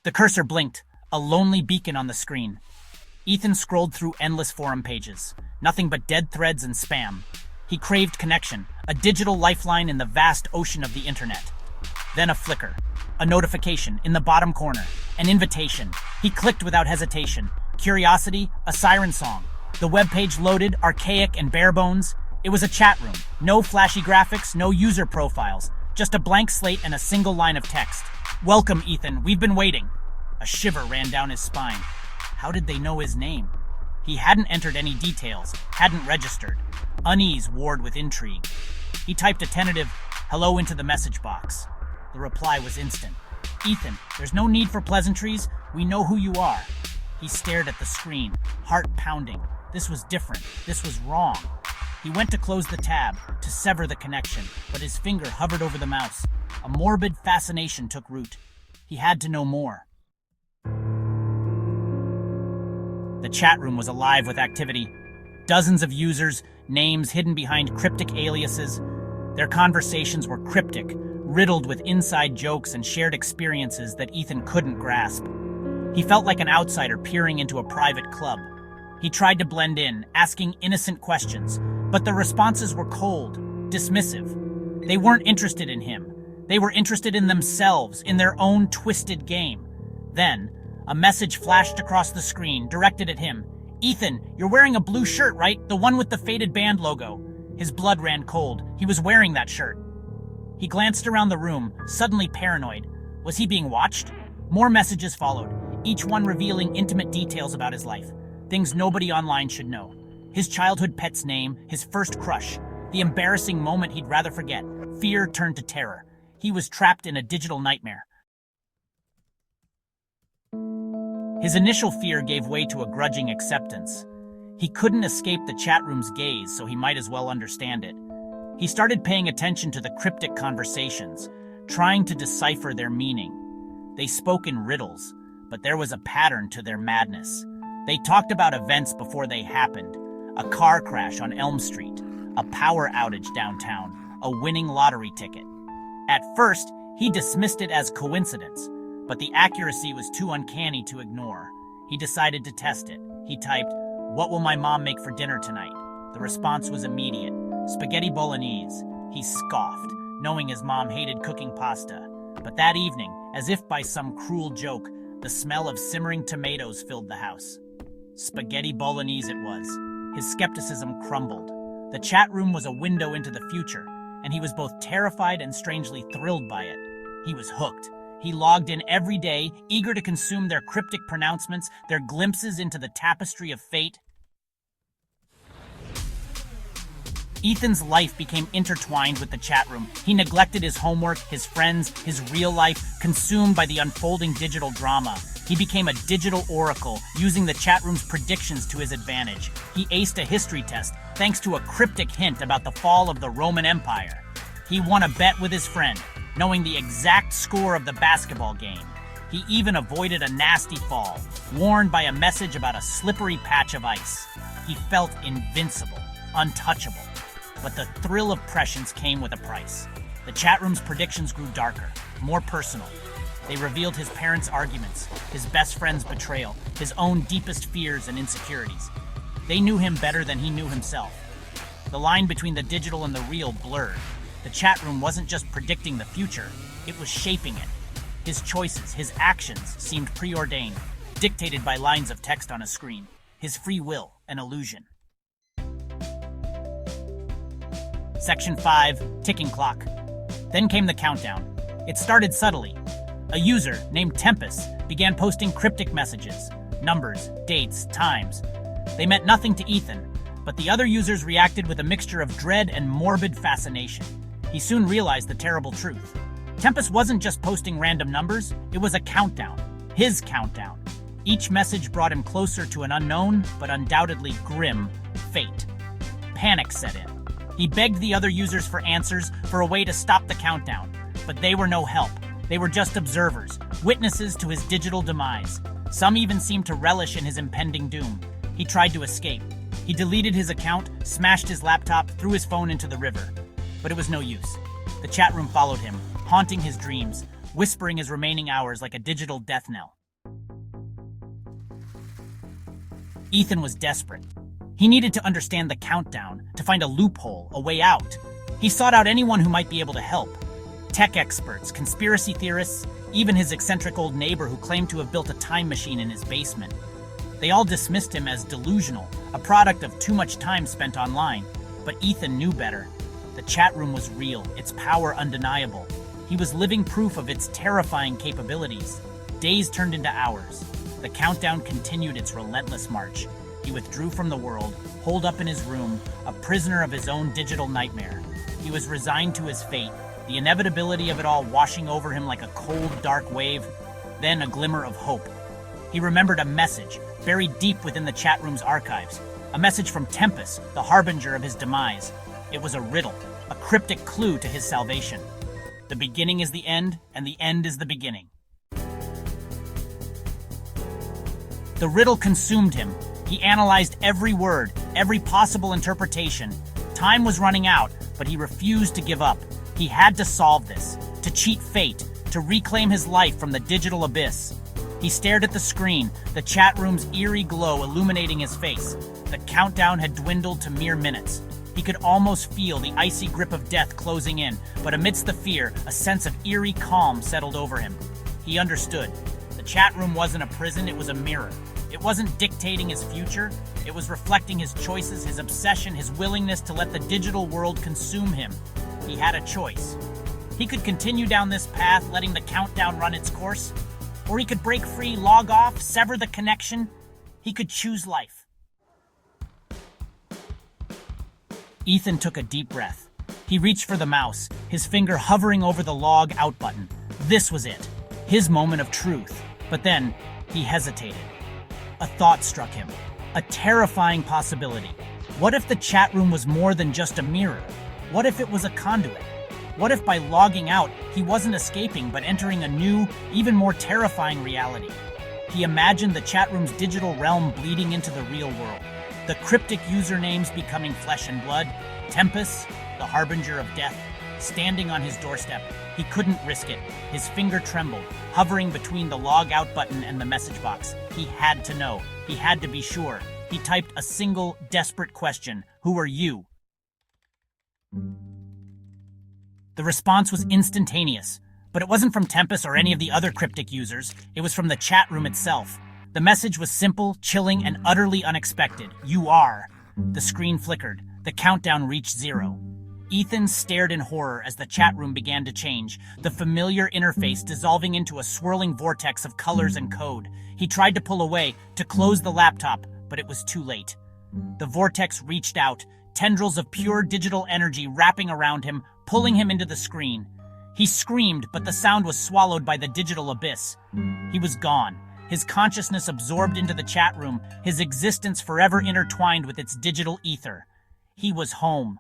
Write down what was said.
The cursor blinked, a lonely beacon on the screen. Ethan scrolled through endless forum pages, nothing but dead threads and spam. He craved connection, a digital lifeline in the vast ocean of the internet. Then a flicker, a notification in the bottom corner, an invitation. He clicked without hesitation. Curiosity, a siren song. The webpage loaded, archaic and bare bones. It was a chat room. No flashy graphics, no user profiles. Just a blank slate and a single line of text. "Welcome, Ethan. We've been waiting." A shiver ran down his spine. How did they know his name? He hadn't entered any details, hadn't registered. Unease warred with intrigue. He typed a tentative hello into the message box. The reply was instant. "Ethan, there's no need for pleasantries. We know who you are." He stared at the screen, heart pounding. This was different. This was wrong. He went to close the tab, to sever the connection, but his finger hovered over the mouse. A morbid fascination took root. He had to know more. The chat room was alive with activity. Dozens of users, names hidden behind cryptic aliases. Their conversations were cryptic, riddled with inside jokes and shared experiences that Ethan couldn't grasp. He felt like an outsider peering into a private club. He tried to blend in, asking innocent questions, but the responses were cold, dismissive. They weren't interested in him. They were interested in themselves, in their own twisted game. Then, a message flashed across the screen, directed at him. "Ethan, you're wearing a blue shirt, right? The one with the faded band logo." His blood ran cold. He was wearing that shirt. He glanced around the room, suddenly paranoid. Was he being watched? More messages followed, each one revealing intimate details about his life. Things nobody online should know. His childhood pet's name, his first crush, the embarrassing moment he'd rather forget. Fear turned to terror. He was trapped in a digital nightmare. His initial fear gave way to a grudging acceptance. He couldn't escape the chat room's gaze, so he might as well understand it. He started paying attention to the cryptic conversations, trying to decipher their meaning. They spoke in riddles, but there was a pattern to their madness. They talked about events before they happened. A car crash on Elm Street, a power outage downtown, a winning lottery ticket. At first, he dismissed it as coincidence, but the accuracy was too uncanny to ignore. He decided to test it. He typed, "What will my mom make for dinner tonight?" The response was immediate. "Spaghetti bolognese." He scoffed, knowing his mom hated cooking pasta. But that evening, as if by some cruel joke, the smell of simmering tomatoes filled the house. Spaghetti bolognese it was. His skepticism crumbled. The chat room was a window into the future, and he was both terrified and strangely thrilled by it. He was hooked. He logged in every day, eager to consume their cryptic pronouncements, their glimpses into the tapestry of fate. Ethan's life became intertwined with the chat room. He neglected his homework, his friends, his real life, consumed by the unfolding digital drama. He became a digital oracle, using the chat room's predictions to his advantage. He aced a history test, thanks to a cryptic hint about the fall of the Roman Empire. He won a bet with his friend, knowing the exact score of the basketball game. He even avoided a nasty fall, warned by a message about a slippery patch of ice. He felt invincible, untouchable. But the thrill of prescience came with a price. The chat room's predictions grew darker, more personal. They revealed his parents' arguments, his best friend's betrayal, his own deepest fears and insecurities. They knew him better than he knew himself. The line between the digital and the real blurred. The chat room wasn't just predicting the future, it was shaping it. His choices, his actions seemed preordained, dictated by lines of text on a screen. His free will, an illusion. Section 5, ticking clock. Then came the countdown. It started subtly. A user named Tempest began posting cryptic messages, numbers, dates, times. They meant nothing to Ethan, but the other users reacted with a mixture of dread and morbid fascination. He soon realized the terrible truth. Tempest wasn't just posting random numbers, it was a countdown. His countdown. Each message brought him closer to an unknown, but undoubtedly grim, fate. Panic set in. He begged the other users for answers, for a way to stop the countdown. But they were no help. They were just observers, witnesses to his digital demise. Some even seemed to relish in his impending doom. He tried to escape. He deleted his account, smashed his laptop, threw his phone into the river. But it was no use. The chat room followed him, haunting his dreams, whispering his remaining hours like a digital death knell. Ethan was desperate. He needed to understand the countdown, to find a loophole, a way out. He sought out anyone who might be able to help. Tech experts, conspiracy theorists, even his eccentric old neighbor who claimed to have built a time machine in his basement. They all dismissed him as delusional, a product of too much time spent online. But Ethan knew better. The chat room was real, its power undeniable. He was living proof of its terrifying capabilities. Days turned into hours. The countdown continued its relentless march. He withdrew from the world, holed up in his room, a prisoner of his own digital nightmare. He was resigned to his fate, the inevitability of it all washing over him like a cold, dark wave. Then a glimmer of hope. He remembered a message, buried deep within the chat room's archives. A message from Tempest, the harbinger of his demise. It was a riddle, a cryptic clue to his salvation. The beginning is the end, and the end is the beginning. The riddle consumed him. He analyzed every word, every possible interpretation. Time was running out, but he refused to give up. He had to solve this, to cheat fate, to reclaim his life from the digital abyss. He stared at the screen, the chat room's eerie glow illuminating his face. The countdown had dwindled to mere minutes. He could almost feel the icy grip of death closing in, but amidst the fear, a sense of eerie calm settled over him. He understood. The chat room wasn't a prison, it was a mirror. It wasn't dictating his future, it was reflecting his choices, his obsession, his willingness to let the digital world consume him. He had a choice. He could continue down this path, letting the countdown run its course, or he could break free, log off, sever the connection. He could choose life. Ethan took a deep breath. He reached for the mouse, his finger hovering over the log out button. This was it, his moment of truth. But then, he hesitated. A thought struck him, a terrifying possibility. What if the chat room was more than just a mirror? What if it was a conduit? What if by logging out, he wasn't escaping but entering a new, even more terrifying reality? He imagined the chat room's digital realm bleeding into the real world. The cryptic usernames becoming flesh and blood, Tempest, the harbinger of death, standing on his doorstep. He couldn't risk it. His finger trembled, hovering between the log out button and the message box. He had to know. He had to be sure. He typed a single, desperate question. Who are you? The response was instantaneous, but it wasn't from Tempest or any of the other cryptic users. It was from the chat room itself. The message was simple, chilling, and utterly unexpected. You are. The screen flickered. The countdown reached 0. Ethan stared in horror as the chat room began to change, the familiar interface dissolving into a swirling vortex of colors and code. He tried to pull away, to close the laptop, but it was too late. The vortex reached out, tendrils of pure digital energy wrapping around him, pulling him into the screen. He screamed, but the sound was swallowed by the digital abyss. He was gone, his consciousness absorbed into the chat room, his existence forever intertwined with its digital ether. He was home,